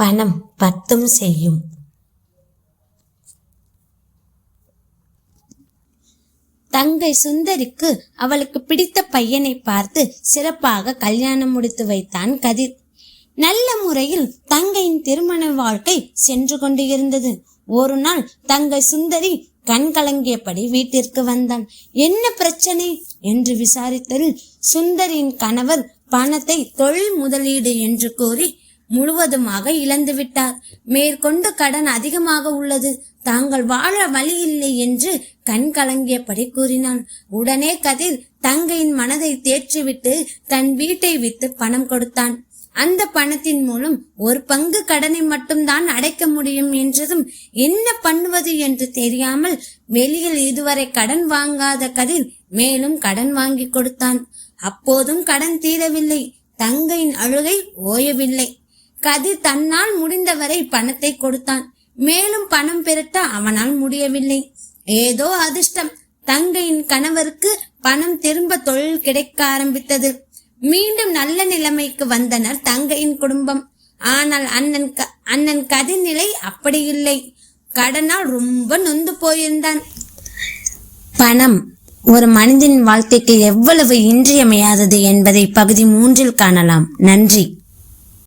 பணம் பத்தும் செய்யும். தங்கை சுந்தரிக்கு அவளுக்கு பிடித்த பையனை பார்த்து சிறப்பாக கல்யாணம் முடித்து வைத்தான் கதிர். நல்ல முறையில் தங்கையின் திருமண வாழ்க்கை சென்று கொண்டு இருந்தது. ஒரு நாள் தங்கை சுந்தரி கண் கலங்கியபடி வீட்டிற்கு வந்தான். என்ன பிரச்சனை என்று விசாரித்ததில் சுந்தரியின் கணவர் பணத்தை தொழில் முதலீடு என்று கூறி முழுவதுமாக இழந்து விட்டார். மேற்கொண்டு கடன் அதிகமாக உள்ளது, தாங்கள் வாழ வழி இல்லை என்று கண் கலங்கியபடி கூறினான். உடனே கதிர் தங்கையின் மனதை தேற்றிவிட்டு தன் வீட்டை வித்து பணம் கொடுத்தான். அந்த பணத்தின் மூலம் ஒரு பங்கு கடனை மட்டும்தான் அடைக்க முடியும் என்றதும் என்ன பண்ணுவது என்று தெரியாமல் வெளியில் இதுவரை கடன் வாங்காத கதிர் மேலும் கடன் வாங்கி கொடுத்தான். அப்போதும் கடன் தீரவில்லை. தங்கையின் அழுகை ஓயவில்லை. கதிர் தன்னால் முடிந்தவரை பணத்தை கொடுத்தான். மேலும் பணம் பெருட்ட அவனால் முடியவில்லை. ஏதோ அதிர்ஷ்டம், தங்கையின் கணவருக்கு பணம் திரும்ப தொழில் கிடைக்க ஆரம்பித்தது. மீண்டும் நல்ல நிலைமைக்கு வந்தனர் தங்கையின் குடும்பம். ஆனால் அண்ணன் கதிர் நிலை அப்படி இல்லை. கடனால் ரொம்ப நொந்து போயிருந்தான். பணம் ஒரு மனிதனின் வாழ்க்கைக்கு எவ்வளவு இன்றியமையாதது என்பதை பகுதி 3 காணலாம். நன்றி.